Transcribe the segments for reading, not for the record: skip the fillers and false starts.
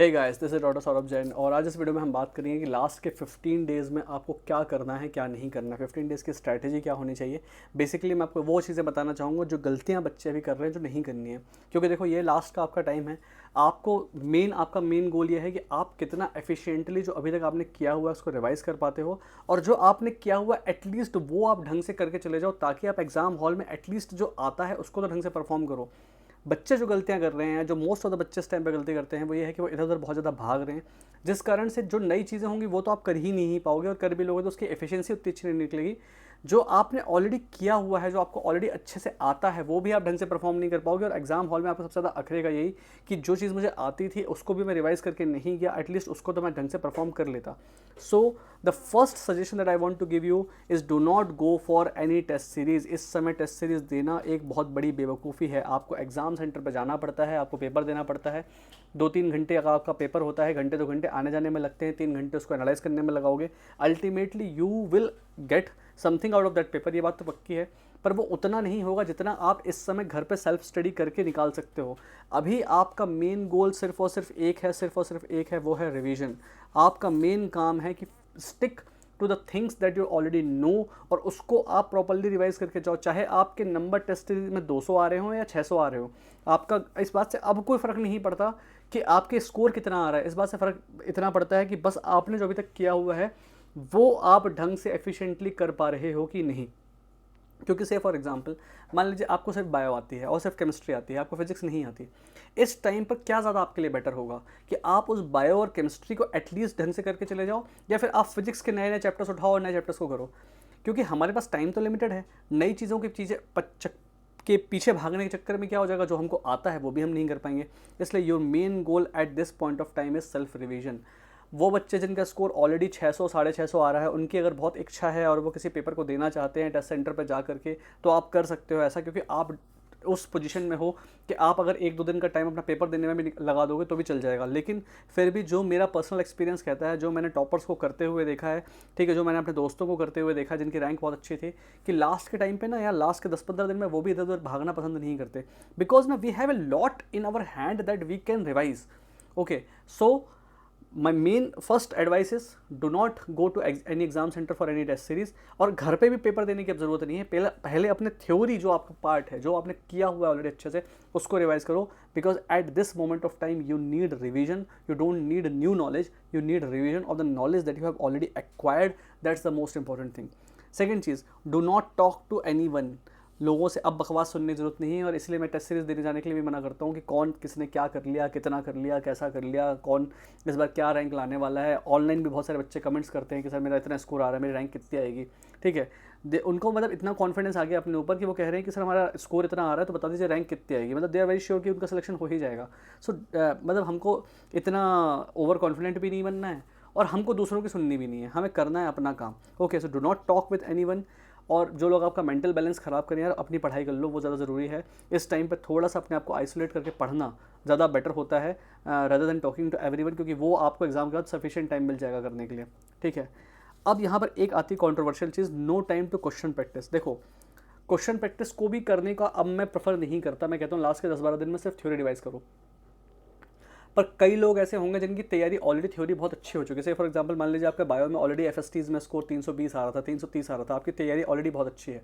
Hey guys, this is doctor Saurabh Jain और आज इस वीडियो में हम बात करेंगे कि लास्ट के 15 डेज़ में आपको क्या करना है, क्या नहीं करना है, 15 डेज़ की स्ट्रैटेजी क्या होनी चाहिए। बेसिकली मैं आपको वो चीज़ें बताना चाहूँगा जो गलतियाँ बच्चे अभी कर रहे हैं, जो नहीं करनी है। क्योंकि देखो, ये लास्ट का आपका टाइम है। आपका मेन गोल ये है कि आप कितना एफिशिएंटली जो अभी तक आपने किया हुआ है उसको रिवाइज़ कर पाते हो, और जो आपने किया हुआ एटलीस्ट वो आप ढंग से करके चले जाओ, ताकि आप एग्ज़ाम हॉल में एटलीस्ट जो आता है उसको तो ढंग से परफॉर्म करो। बच्चे जो गलतियाँ कर रहे हैं, जो मोस्ट ऑफ द बच्चे इस टाइम पे गलती करते हैं, वो ये है कि वो इधर-उधर बहुत ज़्यादा भाग रहे हैं, जिस कारण से जो नई चीज़ें होंगी वो तो आप कर ही नहीं पाओगे, और कर भी लोगे तो उसकी एफिशिएंसी उतनी अच्छी नहीं निकलेगी। जो आपने ऑलरेडी किया हुआ है, जो आपको ऑलरेडी अच्छे से आता है, वो भी आप ढंग से परफॉर्म नहीं कर पाओगे, और एग्जाम हॉल में आपको सबसे ज़्यादा अखरेगा यही कि जो चीज़ मुझे आती थी उसको भी मैं रिवाइज़ करके नहीं किया, एटलीस्ट उसको तो मैं ढंग से परफॉर्म कर लेता। So the first suggestion that I want to give you is do not go for any test series. इस समय टेस्ट सीरीज़ देना एक बहुत बड़ी बेवकूफ़ी है। आपको एग्ज़ाम सेंटर पर जाना पड़ता है, आपको पेपर देना पड़ता है। 2-3 घंटे अगर आपका पेपर होता है, घंटे 2 घंटे आने जाने में लगते हैं, 3 घंटे उसको एनालाइज करने में लगाओगे। Ultimately you will get something out of that paper, ये बात तो पक्की है, पर वो उतना नहीं होगा जितना आप इस समय घर पे सेल्फ स्टडी करके निकाल सकते हो। अभी आपका मेन गोल सिर्फ और सिर्फ एक है, सिर्फ और सिर्फ एक है, वो है रिवीजन। आपका मेन काम है कि stick to the things that you already know, और उसको आप प्रॉपरली रिवाइज करके जाओ। चाहे आपके नंबर टेस्ट में 200 आ रहे हो या 600 आ रहे हो, आपका इस बात से अब कोई फ़र्क नहीं पड़ता कि आपके स्कोर कितना आ रहा है। इस बात से फ़र्क इतना पड़ता है कि बस आपने जो अभी तक किया हुआ है वो आप ढंग से एफिशिएंटली कर पा रहे हो कि नहीं। क्योंकि से फॉर एग्जांपल, मान लीजिए आपको सिर्फ बायो आती है और सिर्फ केमिस्ट्री आती है, आपको फिजिक्स नहीं आती। इस टाइम पर क्या ज़्यादा आपके लिए बेटर होगा कि आप उस बायो और केमिस्ट्री को एटलीस्ट ढंग से करके चले जाओ, या फिर आप फिजिक्स के नए नए चैप्टर्स उठाओ और नए चैप्टर्स को करो। क्योंकि हमारे पास टाइम तो लिमिटेड है। नई चीज़ों की चीज़ें के पीछे भागने के चक्कर में क्या हो जाएगा, जो हमको आता है वो भी हम नहीं कर पाएंगे। इसलिए your main goal eight this point of time is self revision. वो बच्चे जिनका स्कोर ऑलरेडी 600 650 आ रहा है, उनकी अगर बहुत इच्छा है और वो किसी पेपर को देना चाहते हैं टेस्ट सेंटर पर जा करके, तो आप कर सकते हो ऐसा, क्योंकि आप उस पोजीशन में हो कि आप अगर 1-2 दिन का टाइम अपना पेपर देने में भी लगा दोगे तो भी चल जाएगा। लेकिन फिर भी जो मेरा पर्सनल एक्सपीरियंस कहता है, जो मैंने टॉपर्स को करते हुए देखा है, ठीक है, जो मैंने अपने दोस्तों को करते हुए देखा है जिनकी रैंक बहुत अच्छी थी, कि लास्ट के टाइम पे ना, या लास्ट के 10-15 दिन में वो भी इधर उधर भागना पसंद नहीं करते, बिकॉज ना we have a lot in our hand that we can revise. Okay, so my main first advice is do not go to any exam centre for any test series. और घर पे भी पेपर देने की अब ज़रूरत नहीं है। पहले अपने थ्योरी जो आपका पार्ट है, जो आपने किया हुआ है ऑलरेडी अच्छे से, उसको रिवाइज करो। Because at this moment of time you need revision, you don't need new knowledge, you need revision of the knowledge that you have already acquired. That's the most important thing. Second चीज़, do not talk to anyone. लोगों से अब बकवास सुनने की जरूरत नहीं है, और इसलिए मैं टेस्ट सीरीज देने जाने के लिए भी मना करता हूँ कि कौन किसने क्या कर लिया, कितना कर लिया, कैसा कर लिया, कौन इस बार क्या रैंक लाने वाला है। ऑनलाइन भी बहुत सारे बच्चे कमेंट्स करते हैं कि सर मेरा इतना स्कोर आ रहा है, मेरी रैंक कितनी आएगी। ठीक है, उनको मतलब इतना कॉन्फिडेंस आ गया अपने ऊपर कि वो कह रहे हैं कि सर हमारा स्कोर इतना आ रहा है, तो बता दीजिए रैंक कितनी आएगी। मतलब दे आर वेरी श्योर कि उनका सिलेक्शन हो ही जाएगा। सो मतलब हमको इतना ओवर कॉन्फिडेंट भी नहीं बनना है, और हमको दूसरों की सुननी भी नहीं है, हमें करना है अपना काम। Okay, so do not talk with any one. और जो लोग आपका मेंटल बैलेंस ख़राब करें, यार अपनी पढ़ाई कर लो, वो ज़्यादा ज़रूरी है। इस टाइम पे थोड़ा सा अपने आप को आइसोलेट करके पढ़ना ज़्यादा बेटर होता है, rather than talking to everyone, क्योंकि वो आपको एग्जाम के बाद सफिशिएंट टाइम मिल जाएगा करने के लिए। ठीक है, अब यहाँ पर एक आती कॉन्ट्रोवर्शियल चीज़, no time to question practice. देखो, क्वेश्चन प्रैक्टिस को भी करने का अब मैं प्रेफर नहीं करता। मैं कहता हूँ लास्ट के 10-12 दिन में सिर्फ थ्योरी रिवाइज करो। पर कई लोग ऐसे होंगे जिनकी तैयारी ऑलरेडी थ्योरी बहुत अच्छी हो चुकी है। जैसे फॉर एग्जांपल, मान लीजिए आपका बायो में ऑलरेडी एफएसटीज़ में स्कोर 320 आ रहा था, 330 आ रहा था, आपकी तैयारी ऑलरेडी बहुत अच्छी है।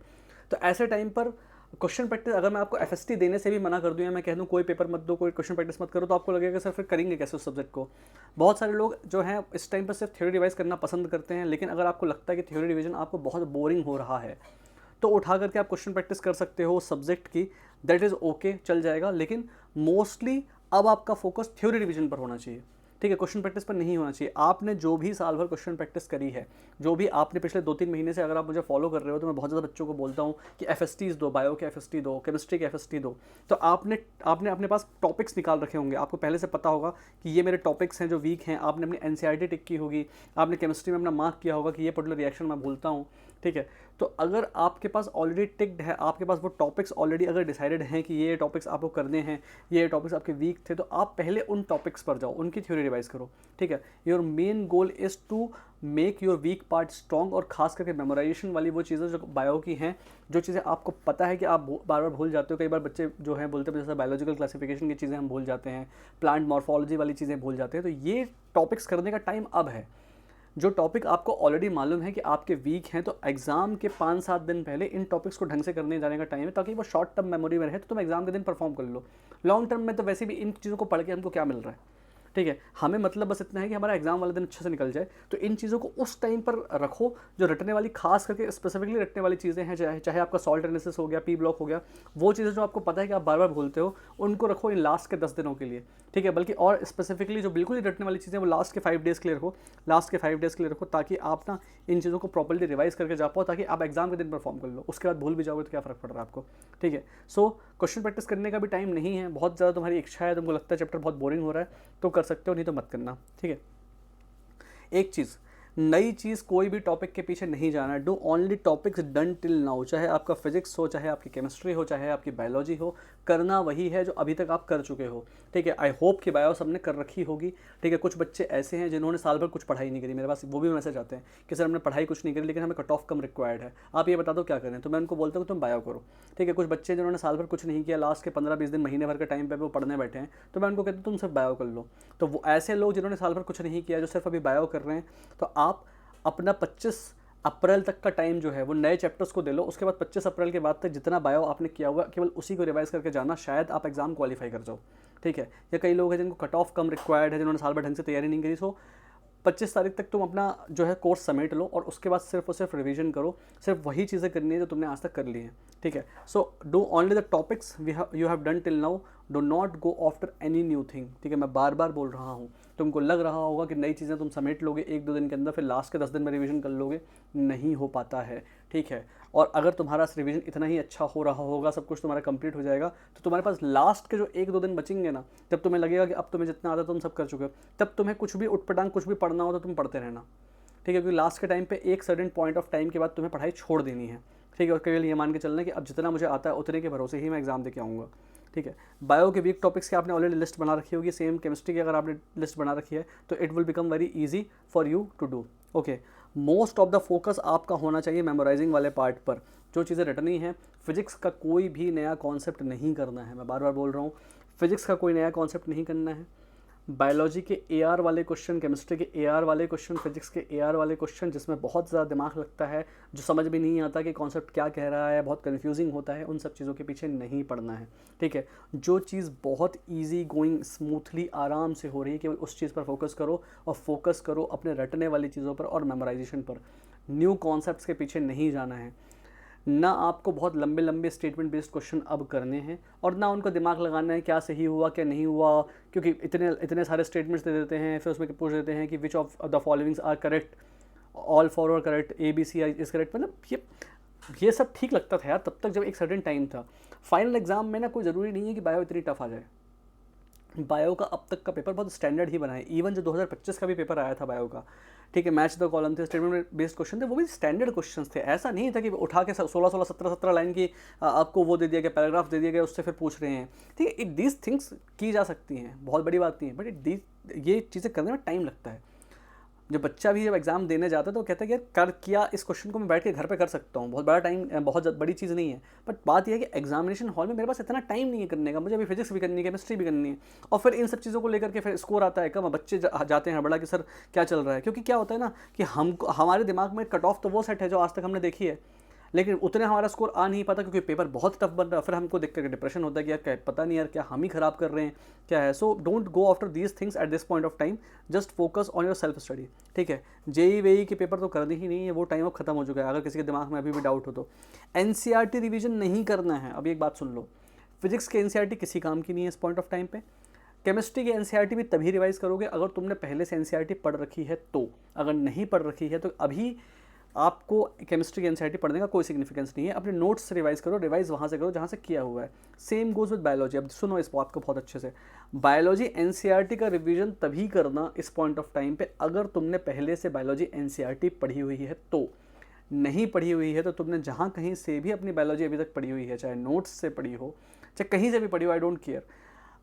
तो ऐसे टाइम पर क्वेश्चन प्रैक्टिस, अगर मैं आपको एफएसटी देने से भी मना कर दूँ, या मैं कह दूँ कोई पेपर मत दो, कोई क्वेश्चन प्रैक्टिस मत करो, तो आपको लगेगा सर फिर करेंगे कैसे उस सब्जेक्ट को। बहुत सारे लोग जो हैं इस टाइम पर सिर्फ थ्योरी रिवाइज करना पसंद करते हैं। लेकिन अगर आपको लगता है कि थ्योरी रिविजन आपको बहुत बोरिंग हो रहा है, तो उठा करके आप क्वेश्चन प्रैक्टिस कर सकते हो सब्जेक्ट की, दैट इज़ ओके, चल जाएगा। लेकिन मोस्टली अब आपका फोकस थ्योरी रिवीजन पर होना चाहिए। ठीक है, क्वेश्चन प्रैक्टिस पर नहीं होना चाहिए। आपने जो भी साल भर क्वेश्चन प्रैक्टिस करी है, जो भी आपने पिछले 2-3 महीने से, अगर आप मुझे फॉलो कर रहे हो, तो मैं बहुत ज़्यादा बच्चों को बोलता हूँ कि एफएसटीज़ दो, बायो के एफएसटी दो, केमिस्ट्री के एफएसटी दो। तो आपने आपने अपने पास टॉपिक्स निकाल रखे होंगे, आपको पहले से पता होगा कि ये मेरे टॉपिक्स हैं जो वीक हैं। आपने अपनी एनसीईआरटी टिक की होगी, आपने केमिस्ट्री में अपना मार्क किया होगा कि ये पर्टिकुलर रिएक्शन मैं भूलता हूँ। ठीक है। तो अगर आपके पास ऑलरेडी टिक्ड है, आपके पास वो टॉपिक्स ऑलरेडी अगर डिसाइडेड हैं कि ये टॉपिक्स आपको करने हैं, ये टॉपिक्स आपके वीक थे, तो आप पहले उन टॉपिक्स पर जाओ, उनकी थ्योरी रिवाइज करो, ठीक है। Your main goal is to make your weak part strong, और खास करके मेमोराइजेशन वाली वो चीज़ें जो बायो की हैं, जो चीज़ें आपको पता है कि आप बार बार भूल जाते हो। कई बार बच्चे जो हैं बोलते हैं जैसे बायोलॉजिकल क्लासिफिकेशन की चीज़ें हम भूल जाते हैं, प्लांट मॉर्फोलॉजी वाली चीज़ें भूल जाते हैं। तो ये टॉपिक्स करने का टाइम अब है। जो टॉपिक आपको ऑलरेडी मालूम है कि आपके वीक हैं, तो एग्जाम के 5-7 दिन पहले इन टॉपिक्स को ढंग से करने जाने का टाइम है, ताकि वो शॉर्ट टर्म मेमोरी में रहे, तो तुम एग्जाम के दिन परफॉर्म कर लो। लॉन्ग टर्म में तो वैसे भी इन चीज़ों को पढ़ के हमको क्या मिल रहा है, ठीक है। हमें मतलब बस इतना है कि हमारा एग्जाम वाले दिन अच्छे से निकल जाए। तो इन चीज़ों को उस टाइम पर रखो जो रटने वाली, खास करके स्पेसिफिकली रटने वाली चीज़ें हैं, चाहे आपका सॉल्ट एनालिसिस हो गया, पी ब्लॉक हो गया, वो चीज़ें जो आपको पता है कि आप बार बार भूलते हो, उनको रखो इन लास्ट के 10 दिनों के लिए, ठीक है। बल्कि और स्पेसिफिकली जो बिल्कुल ही रटने वाली चीज़ें वो लास्ट के 5 डेज़ के लिए रखो, लास्ट के 5 डेज़ के लिए रखो, ताकि आप ना इन चीज़ों को प्रॉपर्ली रिवाइज करके जा पाओ, ताकि आप एग्जाम के दिन परफॉर्म कर लो। उसके बाद भूल भी जाओगे तो क्या फ़र्क पड़ रहा है आपको, ठीक है। सो क्वेश्चन प्रैक्टिस करने का भी टाइम नहीं है, बहुत ज़्यादा तुम्हारी इच्छा है, तुमको लगता है चैप्टर बहुत बोरिंग हो रहा है, तो कर सकते हो, नहीं तो मत करना, ठीक है। एक चीज़, नई चीज़ कोई भी टॉपिक के पीछे नहीं जाना है। Do only topics done till now, चाहे आपका फिजिक्स हो, चाहे आपकी केमिस्ट्री हो, चाहे आपकी बायोलॉजी हो, करना वही है जो अभी तक आप कर चुके हो, ठीक है। आई होप कि बायो सबने कर रखी होगी, ठीक है। कुछ बच्चे ऐसे हैं जिन्होंने साल भर कुछ पढ़ाई नहीं करी, मेरे पास वो भी मैसेज आते हैं कि सर हमने पढ़ाई कुछ नहीं करी, लेकिन हमें कट ऑफ कम रिक्वायर्ड है, आप ये बता दो क्या करें। तो मैं उनको बोलता हूँ तुम बायो करो, ठीक है। कुछ बच्चे जिन्होंने साल भर कुछ नहीं किया, लास्ट के 15-20 दिन, महीने भर के टाइम पे वो पढ़ने बैठे हैं, तो मैं उनको कहता हूँ तुम सिर्फ बायो कर लो। तो वो ऐसे लोग जिन्होंने साल भर कुछ नहीं किया, जो सिर्फ अभी बायो कर रहे हैं, तो आप अपना 25 अप्रैल तक का टाइम जो है वो नए चैप्टर्स को दे लो। उसके बाद 25 अप्रैल के बाद तक जितना बायो आपने किया हुआ केवल उसी को रिवाइज करके जाना, शायद आप एग्जाम क्वालिफाई कर जाओ, ठीक है। या कई लोग हैं जिनको कट ऑफ कम रिक्वायर्ड है, जिन्होंने साल भर ढंग से तैयारी नहीं करी, सो 25 तारीख तक तुम अपना जो है कोर्स समेट लो, और उसके बाद सिर्फ और सिर्फ रिवीजन करो। सिर्फ वही चीज़ें करनी है जो तुमने आज तक कर ली हैं, ठीक है। So do only the topics you have done till now, dough not go after any new thing, ठीक है। मैं बार बार बोल रहा हूँ, तुमको लग रहा होगा कि नई चीज़ें तुम समेट लोगे 1-2 दिन के अंदर, फिर लास्ट के 10 दिन में रिवीजन कर लोगे, नहीं हो पाता है, ठीक है। और अगर तुम्हारा रिवीजन इतना ही अच्छा हो रहा होगा, सब कुछ तुम्हारा कंप्लीट हो जाएगा, तो तुम्हारे पास लास्ट के जो 1-2 दिन बचेंगे ना, जब तुम्हें लगेगा कि अब तुम्हें जितना आता तुम सब कर चुके हो, तब तुम्हें कुछ भी उटपटांग कुछ भी पढ़ना हो तो तुम पढ़ते रहना, ठीक है। क्योंकि लास्ट के टाइम पे एक सर्टेन पॉइंट ऑफ टाइम के बाद तुम्हें पढ़ाई छोड़ देनी है, ठीक है। और केवल ये मान के चलना कि अब जितना मुझे आता है उतने के भरोसे ही मैं एग्जाम दे के आऊँगा, ठीक है। बायो के वीक टॉपिक्स की आपने ऑलरेडी लिस्ट बना रखी होगी, सेम केमिस्ट्री की अगर आपने लिस्ट बना रखी है तो it will become very easy for you to do, okay. Most of the focus आपका होना चाहिए मेमोराइजिंग वाले पार्ट पर, जो चीज़ें रटनी है। फिजिक्स का कोई भी नया कॉन्सेप्ट नहीं करना है, मैं बार बार बोल रहा हूँ, फिजिक्स का कोई नया कॉन्सेप्ट नहीं करना है। बायोलॉजी के AR वाले क्वेश्चन, केमिस्ट्री के AR वाले क्वेश्चन, फिजिक्स के AR वाले क्वेश्चन, जिसमें बहुत ज़्यादा दिमाग लगता है, जो समझ भी नहीं आता कि कॉन्सेप्ट क्या कह रहा है, बहुत कन्फ्यूजिंग होता है, उन सब चीज़ों के पीछे नहीं पड़ना है, ठीक है। जो चीज़ बहुत ईजी गोइंग, स्मूथली, आराम से हो रही है, केवल उस चीज़ पर फोकस करो, और फोकस करो अपने रटने वाली चीज़ों पर और मेमोराइजेशन पर। न्यू कॉन्सेप्ट्स के पीछे नहीं जाना है, ना आपको बहुत लंबे लंबे स्टेटमेंट बेस्ड क्वेश्चन अब करने हैं, और ना उनको दिमाग लगाना है क्या सही हुआ क्या नहीं हुआ, क्योंकि इतने इतने सारे स्टेटमेंट्स दे देते हैं, फिर उसमें पूछ देते हैं कि which of the followings are correct, all four are correct, ABC is correct. मतलब ये सब ठीक लगता था यार तब तक जब एक सर्टेन टाइम था। फाइनल एग्जाम में ना कोई ज़रूरी नहीं है कि बायो इतनी टफ आ जाए। बायो का अब तक का पेपर बहुत स्टैंडर्ड ही बना है, इवन जो 2025 का भी पेपर आया था बायो का, ठीक है, मैच द कॉलम थे, स्टेटमेंट बेस्ड क्वेश्चन थे, वो भी स्टैंडर्ड क्वेश्चंस थे। ऐसा नहीं था कि उठा के 16-16, 17-17 लाइन की आपको वो दे दिया गया, पैराग्राफ दे दिया गया, उससे फिर पूछ रहे हैं, ठीक है। इट दीज थिंग्स की जा सकती हैं, बहुत बड़ी बात नहीं है, बट ये चीज़ें करने में टाइम लगता है। जब बच्चा भी जब एग्जाम देने जाता है तो कहता है कि यार कर किया, इस क्वेश्चन को मैं बैठ के घर पे कर सकता हूँ, बहुत बड़ा टाइम, बहुत बड़ी चीज़ नहीं है। बट बात यह है कि एग्जामिनेशन हॉल में मेरे पास इतना टाइम नहीं है करने का, मुझे अभी फिजिक्स भी करनी है, केमिस्ट्री भी करनी है, और फिर इन सब चीज़ों को लेकर के फिर स्कोर आता है कम, बच्चे जाते हैं बड़ा कि सर क्या चल रहा है। क्योंकि क्या होता है ना कि हमारे दिमाग में कट ऑफ तो वो सेट है जो आज तक हमने देखी है, लेकिन उतने हमारा स्कोर आ नहीं पाता क्योंकि पेपर बहुत टफ बन रहा है। फिर हमको देख कर डिप्रेशन होता है कि यार क्या पता नहीं यार क्या हम ही ख़राब कर रहे हैं क्या है। So don't go after these things at this point of time, just focus on your self study, ठीक है। JEE के पेपर तो करनी ही नहीं है, वो टाइम अब खत्म हो चुका है। अगर किसी के दिमाग में अभी भी डाउट हो तो NCERT रिविजन नहीं करना है। अभी एक बात सुन लो, फिजिक्स के NCERT किसी काम की नहीं है इस पॉइंट ऑफ टाइम पे। केमिस्ट्री की NCERT भी तभी रिवाइज करोगे अगर तुमने पहले से NCERT पढ़ रखी है तो, अगर नहीं पढ़ रखी है तो अभी आपको केमिस्ट्री की NCERT पढ़ने का कोई सिग्निफिकेंस नहीं है। अपने नोट्स से रिवाइज करो, रिवाइज वहाँ से करो जहाँ से किया हुआ है। Same goes with biology. अब सुनो इस बात को बहुत अच्छे से, बायोलॉजी NCERT का रिवीजन तभी करना इस पॉइंट ऑफ टाइम पे अगर तुमने पहले से बायोलॉजी NCERT पढ़ी हुई है तो। नहीं पढ़ी हुई है तो तुमने जहाँ कहीं से भी अपनी बायोलॉजी अभी तक पढ़ी हुई है, चाहे नोट्स से पढ़ी हो चाहे कहीं से भी पढ़ी हो, I don't care,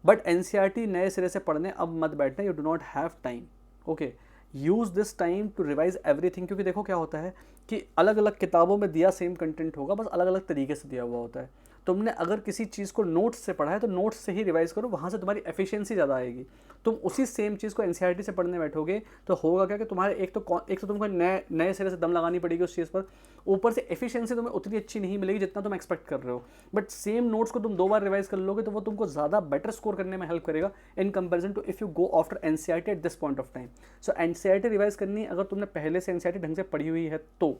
but NCERT नए सिरे से पढ़ने अब मत बैठना, you do not have time. Okay, use this time to revise everything, क्योंकि देखो क्या होता है कि अलग अलग किताबों में दिया सेम कंटेंट होगा, बस अलग अलग तरीके से दिया हुआ होता है। तुमने अगर किसी चीज़ को नोट्स से पढ़ा है तो नोट्स से ही रिवाइज करो, वहाँ से तुम्हारी एफिशिएंसी ज़्यादा आएगी। तुम उसी सेम चीज़ को एनसीईआरटी से पढ़ने बैठोगे तो होगा क्या कि तुम्हारे एक तो तुमको नए नए सिरे से दम लगानी पड़ेगी उस चीज़ पर, ऊपर से एफिशिएंसी तुम्हें उतनी अच्छी नहीं मिलेगी जितना तुम एक्सपेक्ट कर रहे हो। बट सेम नोट्स को तुम 2 बार रिवाइज कर लोगे तो वो तुमको ज़्यादा बेटर स्कोर करने में हेल्प करेगा in comparison to if you go after NCERT at this point of time. So NCERT revise करनी अगर तुमने पहले से एनसीईआरटी ढंग से पढ़ी हुई है तो,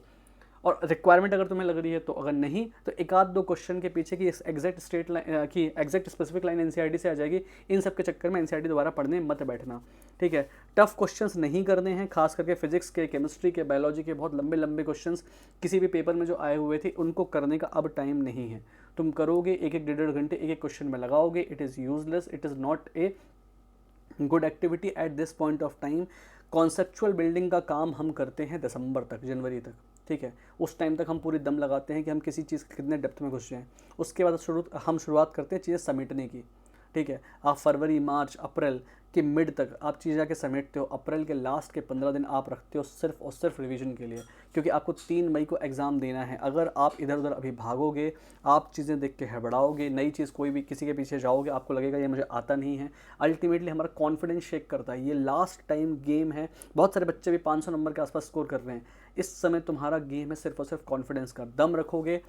और रिक्वायरमेंट अगर तुम्हें लग रही है तो, अगर नहीं तो एक आध दो क्वेश्चन के पीछे की एग्जैक्ट स्टेट लाइन की एग्जैक्ट स्पेसिफिक लाइन एनसीईआरटी से आ जाएगी। इन सब के चक्कर में एनसीईआरटी दोबारा पढ़ने मत बैठना, ठीक है। टफ क्वेश्चंस नहीं करने हैं, खास करके फिजिक्स के, केमिस्ट्री के, बायोलॉजी के बहुत लंबे लंबे क्वेश्चंस किसी भी पेपर में जो आए हुए थे उनको करने का अब टाइम नहीं है। तुम करोगे एक एक 1.5 घंटे एक एक क्वेश्चन में लगाओगे, it is useless, it is not a good activity eight this point of time. Conceptual building का काम हम करते हैं दिसंबर तक, जनवरी तक, ठीक है। उस टाइम तक हम पूरी दम लगाते हैं कि हम किसी चीज़ के कितने डेप्थ में घुस जाएँ। उसके बाद हम शुरुआत करते हैं चीज़ें समेटने की, ठीक है। आप फरवरी, मार्च, अप्रैल के मिड तक आप चीज़ें जाके समेटते हो, अप्रैल के लास्ट के 15 दिन आप रखते हो सिर्फ और सिर्फ रिवीजन के लिए, क्योंकि आपको 3 मई को एग्ज़ाम देना है। अगर आप इधर उधर अभी भागोगे, आप चीज़ें देख के हड़बड़ाओगे, नई चीज़ कोई भी किसी के पीछे जाओगे, आपको लगेगा ये मुझे आता नहीं है, अल्टीमेटली हमारा कॉन्फिडेंस शेक करता है। ये लास्ट टाइम गेम है, बहुत सारे बच्चे भी 500 नंबर के आसपास स्कोर कर रहे हैं। इस समय तुम्हारा गेम है सिर्फ और सिर्फ कॉन्फिडेंस का। दम रखोगे,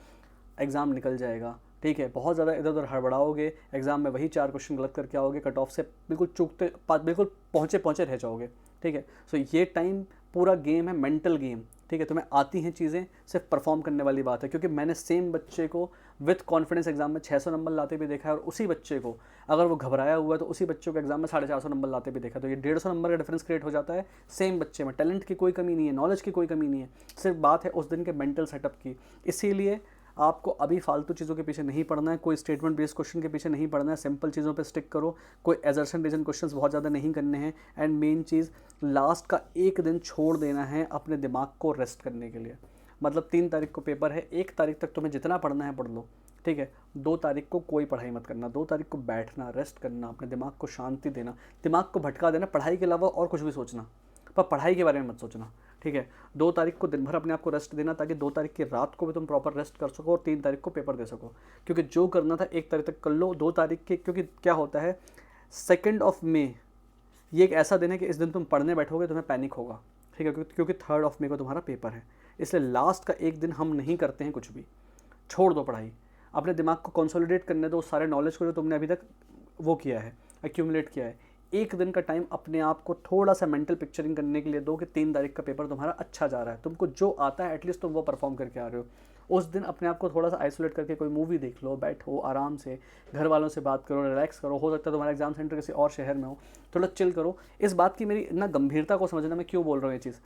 एग्ज़ाम निकल जाएगा, ठीक है। बहुत ज़्यादा इधर उधर हड़बड़ाओगे, एग्जाम में वही 4 क्वेश्चन गलत करके आओगे, कट ऑफ से बिल्कुल चूकते बिल्कुल पहुँचे रह जाओगे, ठीक है। सो ये टाइम पूरा गेम है, मेंटल गेम, ठीक है। तुम्हें आती हैं चीज़ें, सिर्फ परफॉर्म करने वाली बात है। क्योंकि मैंने सेम बच्चे को विथ कॉन्फिडेंस एग्जाम में 600 नंबर लाते भी देखा है, और उसी बच्चे को अगर वो घबराया हुआ है तो उसी बच्चे को एग्जाम में 450 नंबर लाते भी देखा। तो ये 150 नंबर का डिफरेंस क्रिएट हो जाता है सेम बच्चे में। टैलेंट की कोई कमी नहीं है, नॉलेज की कोई कमी नहीं है, सिर्फ बात है उस दिन के मेंटल सेटअप की। इसीलिए आपको अभी फालतू चीज़ों के पीछे नहीं पढ़ना है, कोई स्टेटमेंट बेस्ड क्वेश्चन के पीछे नहीं पढ़ना है, सिंपल चीज़ों पे स्टिक करो, कोई एजर्शन रीजन क्वेश्चंस बहुत ज़्यादा नहीं करने हैं। एंड मेन चीज़, लास्ट का एक दिन छोड़ देना है अपने दिमाग को रेस्ट करने के लिए। मतलब 3 तारीख को पेपर है, 1 तारीख तक तुम्हें जितना पढ़ना है पढ़ लो, ठीक है। 2 तारीख को कोई पढ़ाई मत करना, 2 तारीख को बैठना, रेस्ट करना, अपने दिमाग को शांति देना, दिमाग को भटका देना, पढ़ाई के अलावा और कुछ भी सोचना, पर पढ़ाई के बारे में मत सोचना, ठीक है। 2 तारीख को दिन भर अपने आप को रेस्ट देना, ताकि 2 तारीख की रात को भी तुम प्रॉपर रेस्ट कर सको और 3 तारीख को पेपर दे सको। क्योंकि जो करना था 1 तारीख तक कर लो, 2 तारीख के, क्योंकि क्या होता है 2 मई ये एक ऐसा दिन है कि इस दिन तुम पढ़ने बैठोगे तुम्हें पैनिक होगा, ठीक है। क्योंकि 3 मई को तुम्हारा पेपर है, इसलिए लास्ट का एक दिन हम नहीं करते हैं कुछ भी, छोड़ दो पढ़ाई, अपने दिमाग को कंसोलिडेट करने दो, सारे नॉलेज को जो तुमने अभी तक वो किया है, एक्यूमुलेट किया है। 1 दिन का टाइम अपने आप को थोड़ा सा मेंटल पिक्चरिंग करने के लिए दो कि 3 तारीख का पेपर तुम्हारा अच्छा जा रहा है, तुमको जो आता है एटलीस्ट तुम वो परफॉर्म करके आ रहे हो। उस दिन अपने आप को थोड़ा सा आइसोलेट करके कोई मूवी देख लो, बैठो आराम से, घर वालों से बात करो, रिलैक्स करो। हो सकता है तुम्हारा एग्जाम सेंटर किसी और शहर में हो, थोड़ा चिल करो। इस बात की मेरी ना गंभीरता को समझना, मैं क्यों बोल रहा हूँ ये चीज़।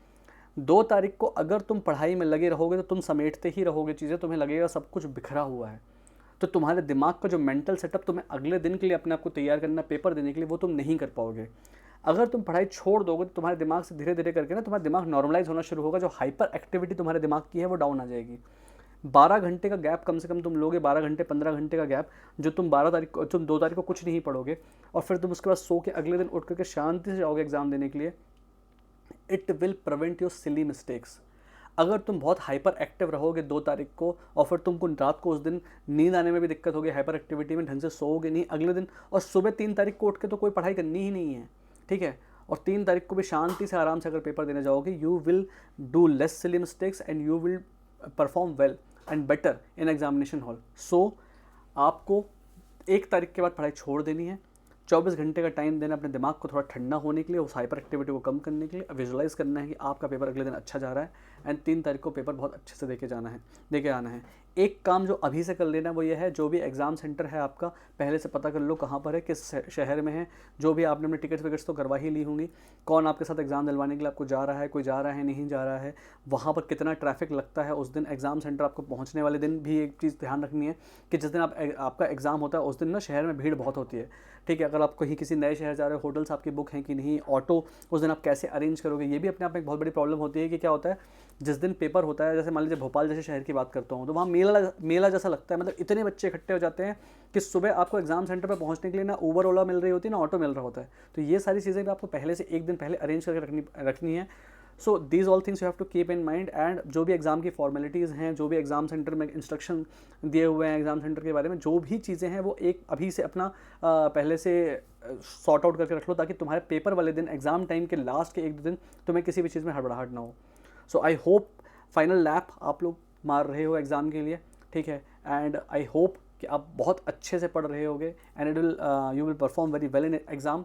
2 तारीख को अगर तुम पढ़ाई में लगे रहोगे तो तुम समेटते ही रहोगे चीज़ें, तुम्हें लगेगा सब कुछ बिखरा हुआ है, तो तुम्हारे दिमाग का जो मेंटल सेटअप तुम्हें अगले दिन के लिए अपने आप को तैयार करना, पेपर देने के लिए, वो तुम नहीं कर पाओगे। अगर तुम पढ़ाई छोड़ दोगे तो तुम्हारे दिमाग से धीरे धीरे करके ना तुम्हारा दिमाग नॉर्मलाइज होना शुरू होगा, जो हाइपर एक्टिविटी तुम्हारे दिमाग की है वो डाउन आ जाएगी। 12 घंटे का गैप कम से कम तुम लोगे, 12 घंटे 15 घंटे का गैप, जो तुम 2 तारीख को कुछ नहीं पढ़ोगे और फिर तुम उसके बाद सो के अगले दिन उठ करके शांति से जाओगे एग्जाम देने के लिए, it will prevent your silly mistakes. अगर तुम बहुत हाइपर एक्टिव रहोगे 2 तारीख को और फिर तुमको रात को उस दिन नींद आने में भी दिक्कत होगी, हाइपर एक्टिविटी में ढंग से सोओगे नहीं अगले दिन, और सुबह 3 तारीख को उठ के तो कोई पढ़ाई करनी ही नहीं है, ठीक है। और 3 तारीख को भी शांति से आराम से अगर पेपर देने जाओगे, you will do less silly mistakes and you will perform well and better in examination hall. So आपको 1 तारीख के बाद पढ़ाई छोड़ देनी है, 24 घंटे का टाइम देना अपने दिमाग को थोड़ा ठंडा होने के लिए, उस हाइपर एक्टिविटी को कम करने के लिए। विजुलाइज करना है कि आपका पेपर अगले दिन अच्छा जा रहा है एंड 3 तारीख को पेपर बहुत अच्छे से देके आना है। एक काम जो अभी से कर लेना वो ये है, जो भी एग्ज़ाम सेंटर है आपका पहले से पता कर लो कहाँ पर है, किस शहर में है। जो भी आपने अपने टिकट्स विकट्स तो करवा ही ली होंगी, कौन आपके साथ एग्ज़ाम दिलवाने के लिए आपको जा रहा है, कोई जा रहा है नहीं जा रहा है, वहाँ पर कितना ट्रैफिक लगता है उस दिन, एग्ज़ाम सेंटर आपको पहुँचने वाले दिन भी एक चीज़ ध्यान रखनी है कि जिस दिन आपका एग्ज़ाम होता है उस दिन ना शहर में भीड़ बहुत होती है। ठीक है, अगर आप कहीं किसी नए शहर जा रहे हो, होटल्स आपकी बुक हैं कि नहीं, ऑटो उस दिन आप कैसे अरेंज करोगे, ये भी अपने आप में एक बहुत बड़ी प्रॉब्लम होती है। कि क्या होता है जिस दिन पेपर होता है, जैसे मान लीजिए भोपाल जैसे शहर की बात करता हूँ, तो वहाँ मेला जैसा लगता है, मतलब इतने बच्चे इकट्ठे हो जाते हैं कि सुबह आपको एग्जाम सेंटर पर पहुँचने के लिए ना उबर ओला मिल रही होती है ना ऑटो मिल रहा होता है। तो ये सारी चीज़ें भी आपको पहले से एक दिन पहले अरेंज करके रखनी है। So these all things you have to keep in mind. And जो भी एग्ज़ाम की फॉर्मेलिटीज़ हैं, जो भी एग्ज़ाम सेंटर में इंस्ट्रक्शन दिए हुए हैं एग्ज़ाम सेंटर के बारे में, जो भी चीज़ें हैं वो एक अभी से अपना पहले से सॉर्ट आउट करके रख लो, ताकि तुम्हारे पेपर वाले दिन, एग्ज़ाम टाइम के लास्ट के एक दो दिन तुम्हें किसी भी चीज़ में हड़बड़ाहट ना हो। सो आई होप फाइनल लैप आप लोग मार रहे हो एग्ज़ाम के लिए, ठीक है। एंड आई होप कि आप बहुत अच्छे से पढ़ रहे होगे and it will you will perform very well in exam.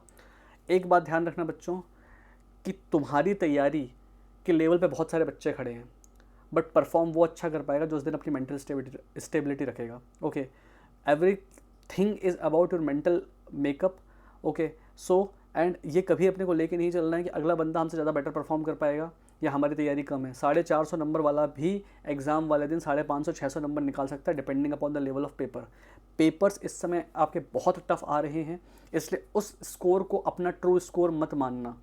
एक बात ध्यान रखना बच्चों कि तुम्हारी तैयारी के लेवल पे बहुत सारे बच्चे खड़े हैं, बट परफॉर्म वो अच्छा कर पाएगा जो उस दिन अपनी मेंटल स्टेबिलिटी रखेगा। Okay, every thing is about your mental makeup. Okay, so and ये कभी अपने को लेके नहीं चलना है कि अगला बंदा हमसे ज़्यादा बेटर परफॉर्म कर पाएगा या हमारी तैयारी कम है। 450 नंबर वाला भी एग्ज़ाम वाले दिन 550-600 नंबर निकाल सकता है, depending upon the level of papers इस समय आपके बहुत टफ आ रहे हैं, इसलिए उस स्कोर को अपना ट्रू स्कोर मत मानना,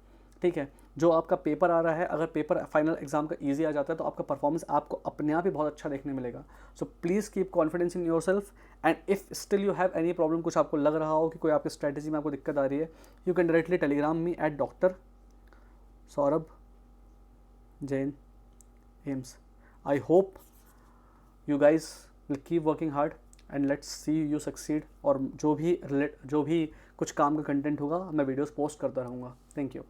ठीक है। जो आपका पेपर आ रहा है, अगर पेपर फाइनल एग्जाम का इजी आ जाता है तो आपका परफॉर्मेंस आपको अपने आप ही बहुत अच्छा देखने मिलेगा। So please keep confidence in your self. And if still you have any problem, कुछ आपको लग रहा हो कि कोई आपकी स्ट्रैटेजी में आपको दिक्कत आ रही है, you can directly Telegram me at doctor Saurabh Jain AIIMS. I hope you guys will keep working hard and let's see you succeed. और जो भी कुछ काम का कंटेंट होगा मैं वीडियोस पोस्ट करता रहूँगा। Thank you.